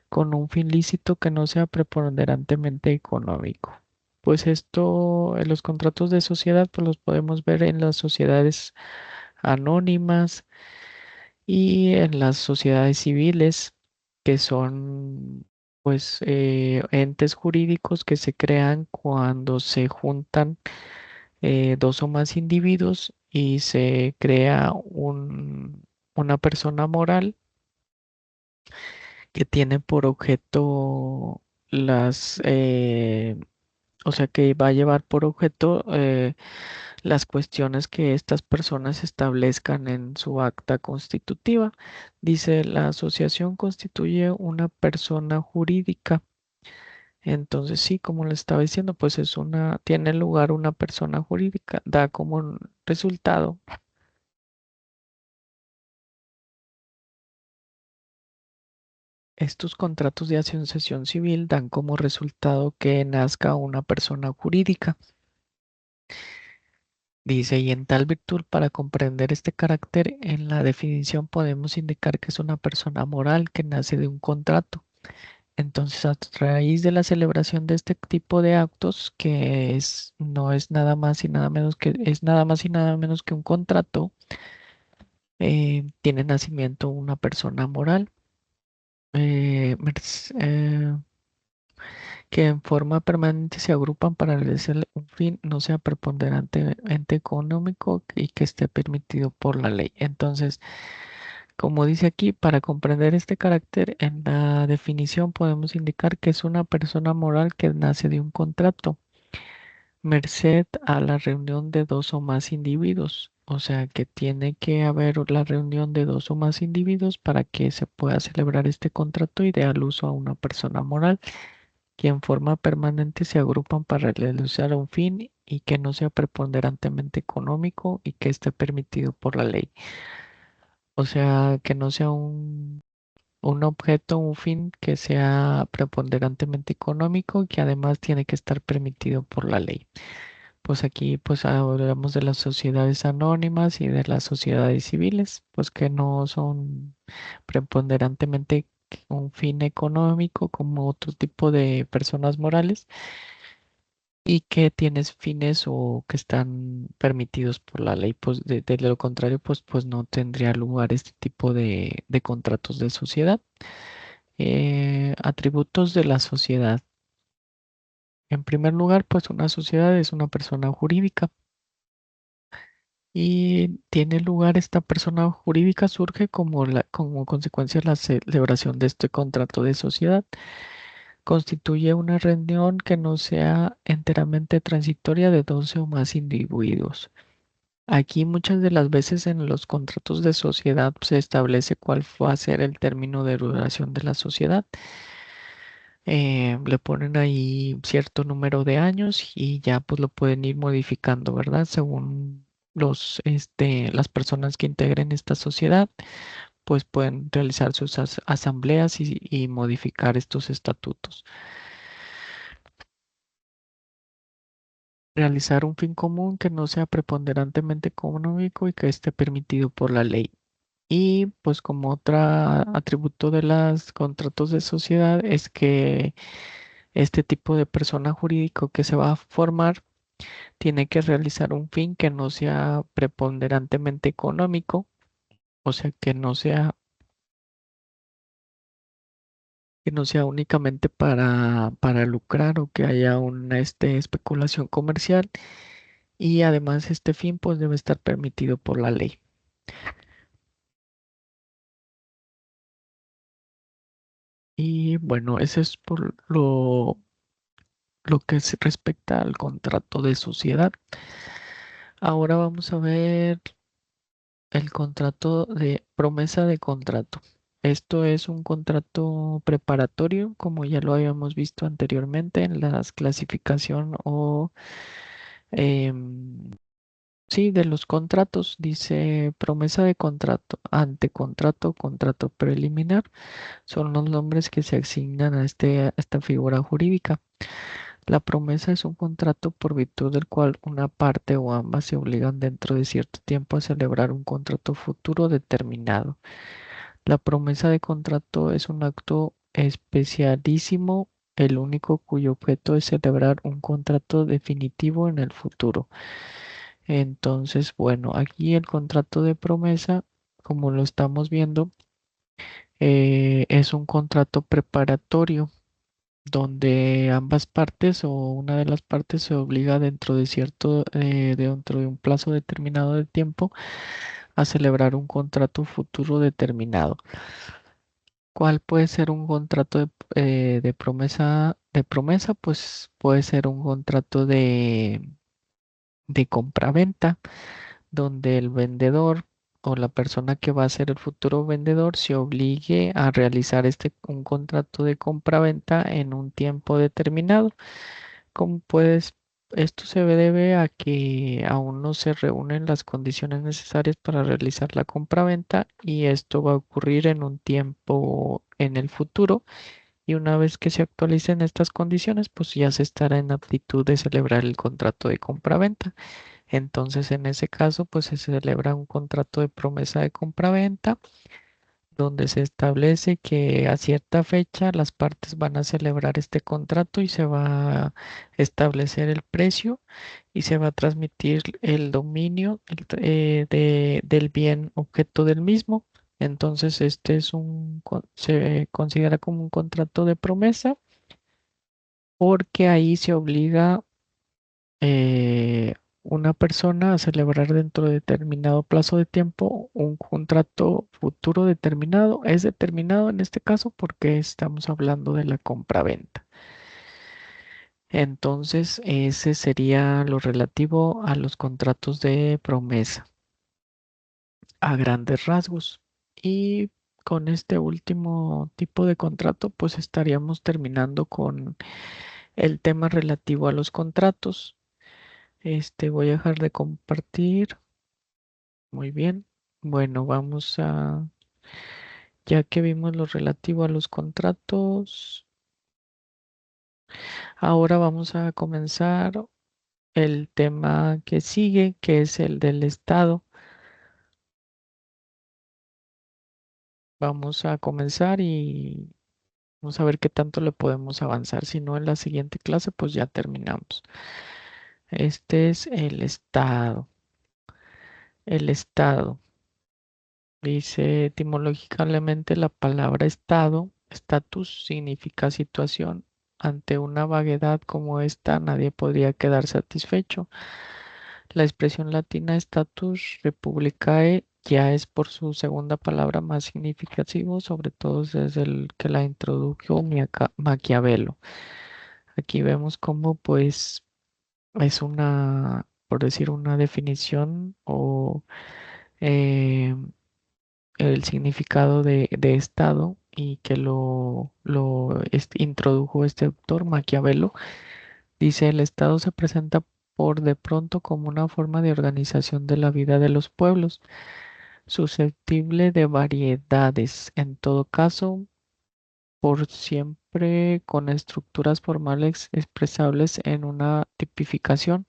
S1: con un fin lícito que no sea preponderantemente económico. Pues esto, en los contratos de sociedad, pues los podemos ver en las sociedades anónimas y en las sociedades civiles, que son pues entes jurídicos que se crean cuando se juntan dos o más individuos y se crea una persona moral que tiene por objeto o sea, que va a llevar por objeto las cuestiones que estas personas establezcan en su acta constitutiva. Dice, la asociación constituye una persona jurídica. Entonces, sí, como le estaba diciendo, pues tiene lugar una persona jurídica, da como un resultado. Estos contratos de asociación civil dan como resultado que nazca una persona jurídica. Dice, y en tal virtud, para comprender este carácter, en la definición podemos indicar que es una persona moral que nace de un contrato. Entonces, a raíz de la celebración de este tipo de actos, no es nada más y nada menos que, es nada más y nada menos que un contrato, tiene nacimiento una persona moral. eh, merc- eh, que en forma permanente se agrupan para realizar un fin no sea preponderantemente económico y que esté permitido por la ley. Entonces, como dice aquí, para comprender este carácter, en la definición podemos indicar que es una persona moral que nace de un contrato, merced a la reunión de dos o más individuos. O sea que tiene que haber la reunión de dos o más individuos para que se pueda celebrar este contrato y dé al uso a una persona moral que en forma permanente se agrupan para realizar un fin y que no sea preponderantemente económico y que esté permitido por la ley. O sea, que no sea un objeto, un fin que sea preponderantemente económico y que además tiene que estar permitido por la ley. Pues aquí pues hablamos de las sociedades anónimas y de las sociedades civiles, pues que no son preponderantemente un fin económico como otro tipo de personas morales y que tienes fines o que están permitidos por la ley, pues de lo contrario, pues no tendría lugar este tipo de contratos de sociedad. Atributos de la sociedad. En primer lugar, pues una sociedad es una persona jurídica y tiene lugar esta persona jurídica surge como consecuencia de la celebración de este contrato de sociedad. Constituye una reunión que no sea enteramente transitoria de 12 o más individuos. Aquí muchas de las veces en los contratos de sociedad se establece cuál va a ser el término de duración de la sociedad. Le ponen ahí cierto número de años y ya pues lo pueden ir modificando, ¿verdad? Según las personas que integren esta sociedad, pues pueden realizar sus asambleas y modificar estos estatutos. Realizar un fin común que no sea preponderantemente económico y que esté permitido por la ley. Y pues como otro atributo de los contratos de sociedad es que este tipo de persona jurídico que se va a formar tiene que realizar un fin que no sea preponderantemente económico, o sea, que no sea únicamente para lucrar o que haya una especulación comercial y además este fin pues debe estar permitido por la ley. Y bueno, eso es por lo que se respecta al contrato de sociedad. Ahora vamos a ver el contrato de promesa de contrato. Esto es un contrato preparatorio, como ya lo habíamos visto anteriormente en la clasificación o sí, de los contratos. Dice promesa de contrato, antecontrato, contrato preliminar. Son los nombres que se asignan a esta figura jurídica. La promesa es un contrato por virtud del cual una parte o ambas se obligan dentro de cierto tiempo a celebrar un contrato futuro determinado. La promesa de contrato es un acto especialísimo, el único cuyo objeto es celebrar un contrato definitivo en el futuro. Entonces, bueno, aquí el contrato de promesa, como lo estamos viendo, es un contrato preparatorio donde ambas partes o una de las partes se obliga dentro de un plazo determinado de tiempo a celebrar un contrato futuro determinado. ¿Cuál puede ser un contrato de promesa? De promesa, pues puede ser un contrato de compraventa, donde el vendedor o la persona que va a ser el futuro vendedor se obligue a realizar un contrato de compraventa en un tiempo determinado. Como puedes, esto se debe a que aún no se reúnen las condiciones necesarias para realizar la compraventa y esto va a ocurrir en un tiempo en el futuro y una vez que se actualicen estas condiciones, pues ya se estará en aptitud de celebrar el contrato de compraventa. Entonces, en ese caso, pues se celebra un contrato de promesa de compraventa donde se establece que a cierta fecha las partes van a celebrar este contrato y se va a establecer el precio y se va a transmitir el dominio del bien objeto del mismo. Entonces, se considera como un contrato de promesa porque ahí se obliga una persona a celebrar dentro de determinado plazo de tiempo un contrato futuro determinado. Es determinado en este caso porque estamos hablando de la compraventa. Entonces, ese sería lo relativo a los contratos de promesa a grandes rasgos. Y con este último tipo de contrato, pues estaríamos terminando con el tema relativo a los contratos. Voy a dejar de compartir. Muy bien. Bueno, ya que vimos lo relativo a los contratos, ahora vamos a comenzar el tema que sigue, que es el del Estado. Vamos a comenzar y vamos a ver qué tanto le podemos avanzar. Si no, en la siguiente clase, pues ya terminamos. Este es el estado. El estado. Dice etimológicamente la palabra estado, status significa situación. Ante una vaguedad como esta, nadie podría quedar satisfecho. La expresión latina status republicae ya es por su segunda palabra más significativo, sobre todo desde el que la introdujo Maquiavelo. Aquí vemos cómo pues es una, por decir una definición o eh, el significado de Estado y que introdujo este autor, Maquiavelo. Dice, el Estado se presenta por de pronto como una forma de organización de la vida de los pueblos, susceptible de variedades, en todo caso, por siempre con estructuras formales expresables en una tipificación.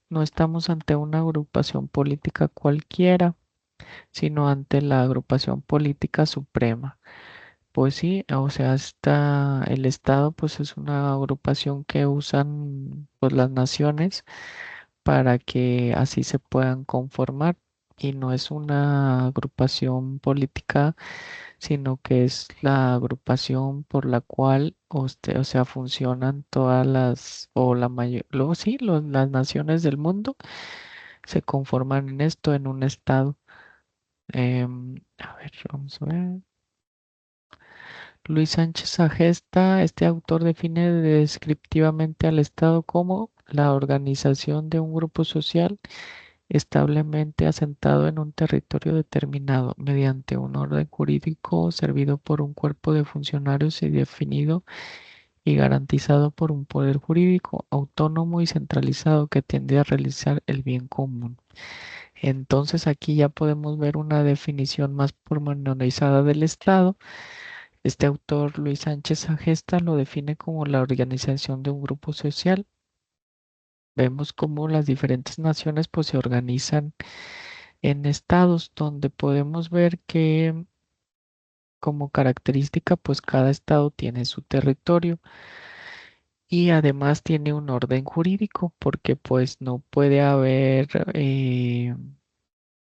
S1: No estamos ante una agrupación política cualquiera, sino ante la agrupación política suprema. Pues sí, o sea, el Estado pues es una agrupación que usan pues las naciones para que así se puedan conformar y no es una agrupación política, sino que es la agrupación por la cual o sea, funcionan todas las o la mayor, luego sí, las naciones del mundo se conforman en esto, en un Estado. A ver, vamos a ver. Luis Sánchez Agesta, este autor define descriptivamente al Estado como la organización de un grupo social establemente asentado en un territorio determinado mediante un orden jurídico servido por un cuerpo de funcionarios y definido y garantizado por un poder jurídico autónomo y centralizado que tiende a realizar el bien común. Entonces aquí ya podemos ver una definición más pormenorizada del Estado. Este autor, Luis Sánchez Agesta, lo define como la organización de un grupo social. Vemos cómo las diferentes naciones pues se organizan en estados donde podemos ver que como característica pues cada estado tiene su territorio y además tiene un orden jurídico porque pues no puede haber,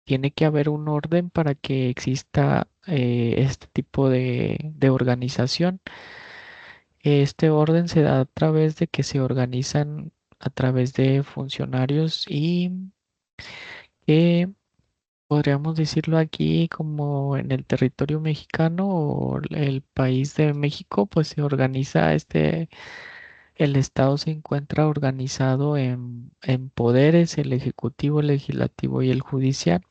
S1: tiene que haber un orden para que exista este tipo de organización. Este orden se da a través de que se organizan a través de funcionarios y que podríamos decirlo aquí como en el territorio mexicano o el país de México, pues se organiza el Estado se encuentra organizado en poderes, el ejecutivo, el legislativo y el judicial,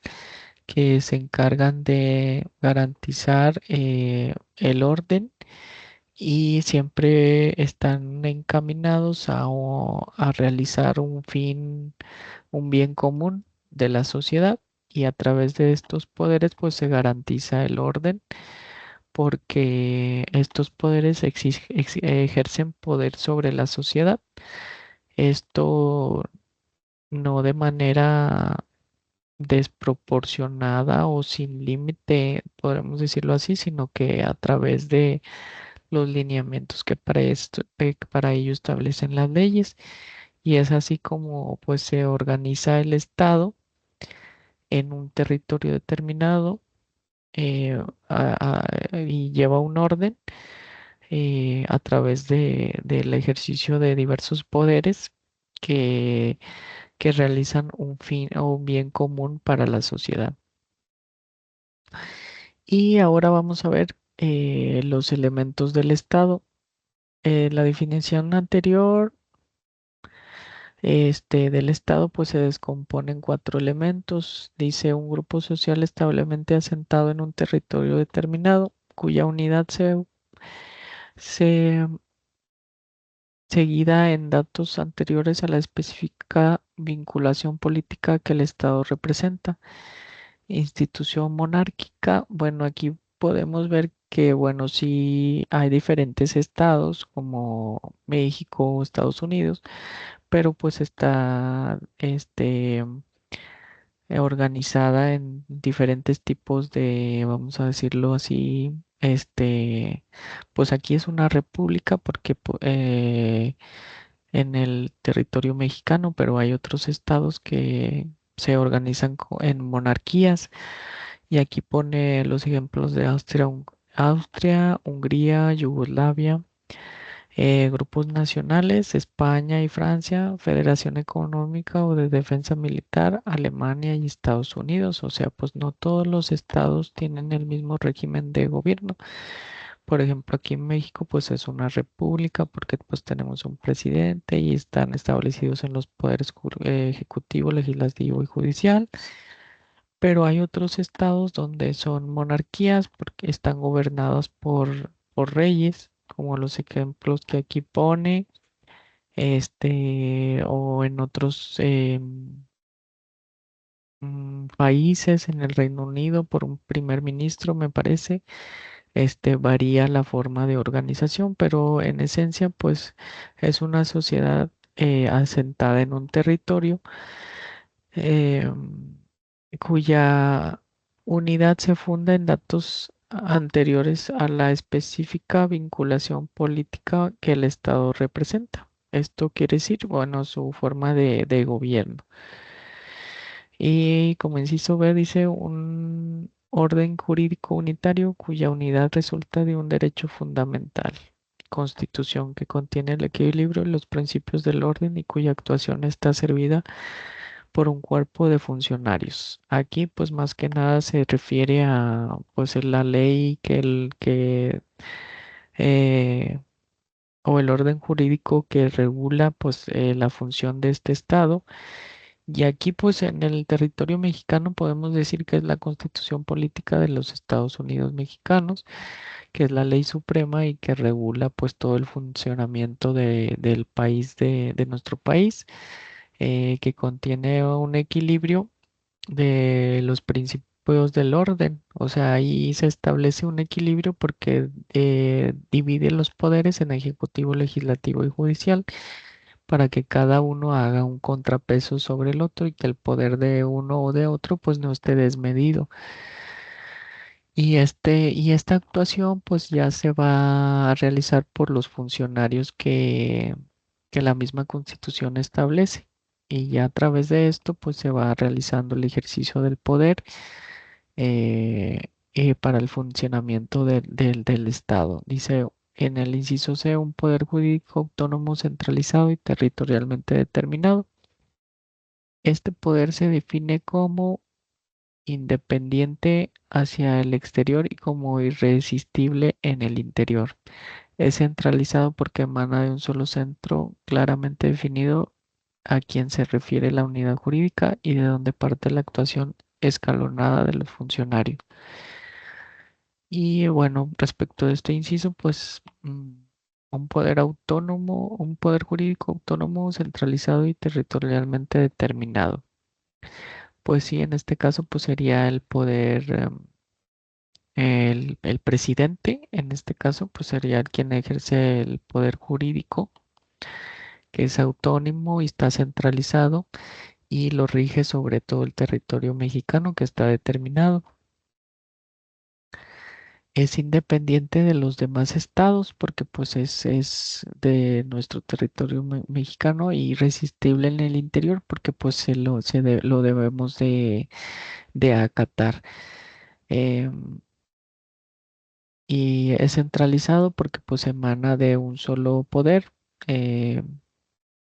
S1: que se encargan de garantizar el orden y siempre están encaminados a realizar un fin, un bien común de la sociedad y a través de estos poderes pues se garantiza el orden porque estos poderes ejercen poder sobre la sociedad. Esto no de manera desproporcionada o sin límite, podemos decirlo así, sino que a través de los lineamientos que para ello establecen las leyes. Y es así como pues se organiza el Estado en un territorio determinado y lleva un orden a través del ejercicio de diversos poderes que, que realizan un fin o un bien común para la sociedad. Y ahora vamos a ver los elementos del Estado. La definición anterior del Estado pues se descompone en cuatro elementos. Dice un grupo social establemente asentado en un territorio determinado, cuya unidad se seguida en datos anteriores a la específica vinculación política que el Estado representa. Institución monárquica, bueno, aquí podemos ver que, bueno, sí hay diferentes estados como México o Estados Unidos, pero pues está organizada en diferentes tipos de, vamos a decirlo así, pues aquí es una república porque en el territorio mexicano, pero hay otros estados que se organizan en monarquías y aquí pone los ejemplos de Austria, Hungría, Yugoslavia, grupos nacionales, España y Francia, Federación Económica o de Defensa Militar, Alemania y Estados Unidos. O sea, pues no todos los estados tienen el mismo régimen de gobierno. Por ejemplo, aquí en México, pues es una república porque pues tenemos un presidente y están establecidos en los poderes ejecutivo, legislativo y judicial. Pero hay otros estados donde son monarquías porque están gobernados por reyes, como los ejemplos que aquí pone, o en otros países, en el Reino Unido, por un primer ministro, me parece, varía la forma de organización, pero en esencia, pues es una sociedad asentada en un territorio em, cuya unidad se funda en datos anteriores a la específica vinculación política que el Estado representa. Esto quiere decir, bueno, su forma de gobierno. Y como inciso B dice, un orden jurídico unitario cuya unidad resulta de un derecho fundamental. Constitución que contiene el equilibrio y los principios del orden y cuya actuación está servida por un cuerpo de funcionarios. Aquí, pues más que nada se refiere a, pues la ley eh, o el orden jurídico que regula, pues la función de este estado. Y aquí, pues en el territorio mexicano podemos decir que es la Constitución Política de los Estados Unidos Mexicanos, que es la ley suprema y que regula, pues todo el funcionamiento del país, de nuestro país, que contiene un equilibrio de los principios del orden. O sea, ahí se establece un equilibrio porque divide los poderes en ejecutivo, legislativo y judicial para que cada uno haga un contrapeso sobre el otro y que el poder de uno o de otro pues no esté desmedido. Y esta actuación pues ya se va a realizar por los funcionarios que la misma Constitución establece. Y ya a través de esto pues se va realizando el ejercicio del poder eh, para el funcionamiento del Estado. Dice en el inciso C, un poder jurídico autónomo centralizado y territorialmente determinado. Este poder se define como independiente hacia el exterior y como irresistible en el interior. Es centralizado porque emana de un solo centro claramente definido a quien se refiere la unidad jurídica y de donde parte la actuación escalonada de los funcionarios. Y bueno, respecto de este inciso, pues un poder autónomo, un poder jurídico autónomo, centralizado y territorialmente determinado. Pues sí, en este caso, pues sería el poder, el presidente, en este caso, pues sería quien ejerce el poder jurídico, que es autónomo y está centralizado y lo rige sobre todo el territorio mexicano que está determinado. Es independiente de los demás estados porque pues es de nuestro territorio mexicano y irresistible en el interior porque pues lo debemos de acatar. Em, y es centralizado porque pues emana de un solo poder, eh,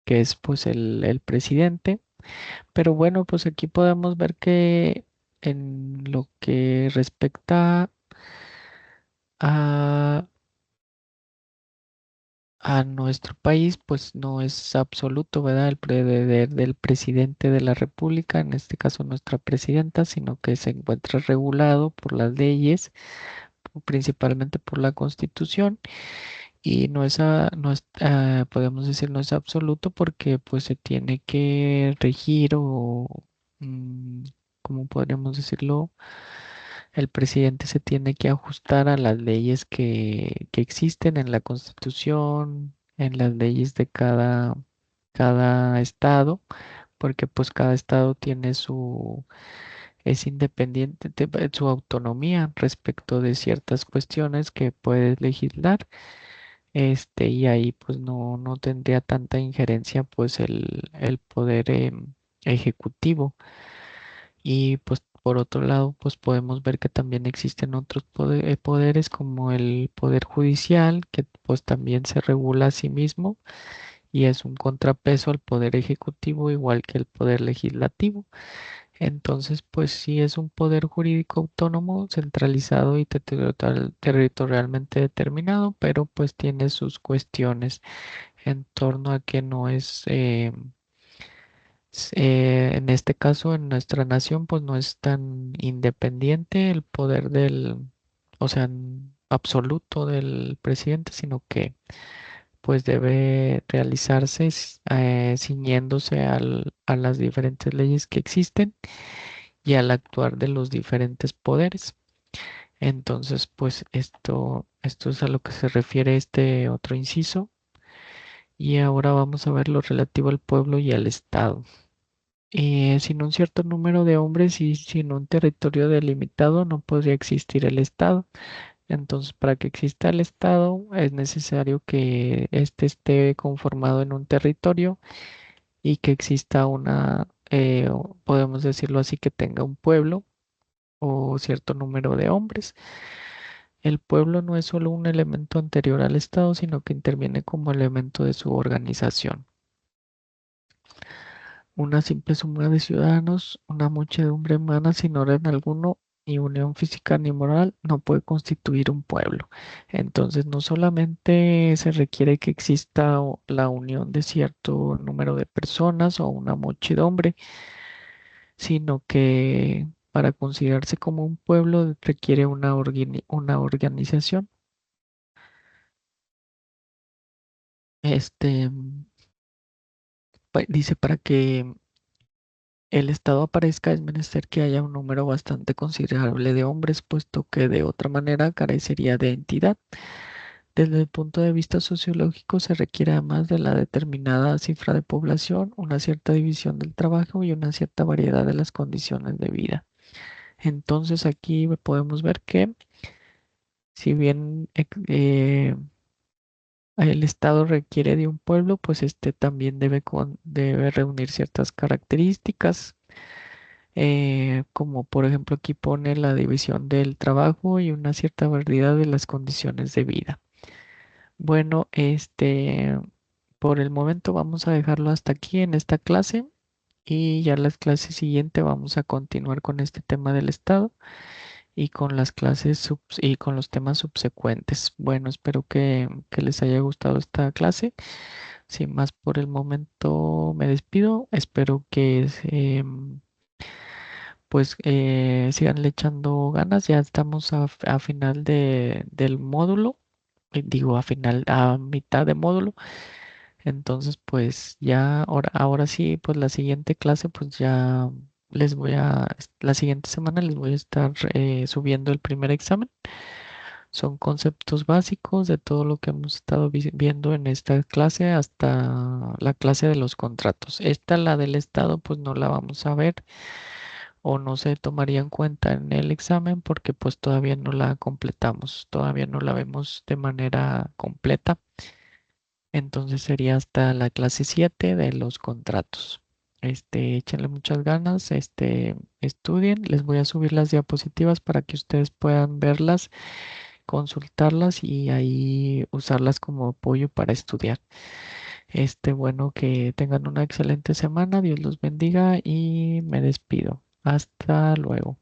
S1: que es pues el presidente. Pero bueno, pues aquí podemos ver que en lo que respecta a, a nuestro país, pues no es absoluto, ¿verdad? El poder del presidente de la República, en este caso nuestra presidenta, sino que se encuentra regulado por las leyes, principalmente por la Constitución. Y no es, podemos decir, no es absoluto porque pues se tiene que regir o, mm, ¿cómo podríamos decirlo? El presidente se tiene que ajustar a las leyes que existen en la Constitución, en las leyes de cada estado, porque pues cada estado tiene es independiente de su autonomía respecto de ciertas cuestiones que puede legislar, y ahí pues no tendría tanta injerencia pues el poder ejecutivo. Y pues por otro lado, pues podemos ver que también existen otros poderes como el poder judicial, que pues también se regula a sí mismo y es un contrapeso al poder ejecutivo, igual que el poder legislativo. Entonces, pues sí es un poder jurídico autónomo, centralizado y territorialmente determinado, pero pues tiene sus cuestiones en torno a que no es, en este caso, en nuestra nación, pues no es tan independiente el poder o sea, absoluto del presidente, sino que pues debe realizarse ciñéndose a las diferentes leyes que existen y al actuar de los diferentes poderes. Entonces, pues esto es a lo que se refiere este otro inciso. Y ahora vamos a ver lo relativo al pueblo y al Estado. Sin un cierto número de hombres y sin un territorio delimitado no podría existir el Estado. Entonces, para que exista el Estado es necesario que éste esté conformado en un territorio y que exista podemos decirlo así, que tenga un pueblo o cierto número de hombres. El pueblo no es solo un elemento anterior al Estado, sino que interviene como elemento de su organización. Una simple suma de ciudadanos, una muchedumbre humana sin orden alguno, ni unión física ni moral, no puede constituir un pueblo. Entonces, no solamente se requiere que exista la unión de cierto número de personas o una muchedumbre, sino que para considerarse como un pueblo requiere una organización. Este dice para que el Estado aparezca es menester que haya un número bastante considerable de hombres, puesto que de otra manera carecería de entidad. Desde el punto de vista sociológico se requiere además de la determinada cifra de población, una cierta división del trabajo y una cierta variedad de las condiciones de vida. Entonces aquí podemos ver que si bien el Estado requiere de un pueblo, pues este también debe reunir ciertas características, como por ejemplo aquí pone la división del trabajo y una cierta variedad de las condiciones de vida. Bueno, por el momento vamos a dejarlo hasta aquí en esta clase y ya la clase siguiente vamos a continuar con este tema del Estado y con las y con los temas subsecuentes. Bueno, espero que les haya gustado esta clase. Sin más por el momento me despido. Espero que pues sigan le echando ganas. Ya estamos a final del módulo. Digo, a mitad de módulo. Entonces, pues ya, ahora sí, pues la siguiente clase, pues ya la siguiente semana les voy a estar subiendo el primer examen. Son conceptos básicos de todo lo que hemos estado viendo en esta clase hasta la clase de los contratos. Esta, la del Estado, pues no la vamos a ver o no se tomaría en cuenta en el examen porque pues todavía no la completamos, todavía no la vemos de manera completa. Entonces sería hasta la clase 7 de los contratos. Échenle muchas ganas, estudien. Les voy a subir las diapositivas para que ustedes puedan verlas, consultarlas y ahí usarlas como apoyo para estudiar. Bueno, que tengan una excelente semana. Dios los bendiga y me despido. Hasta luego.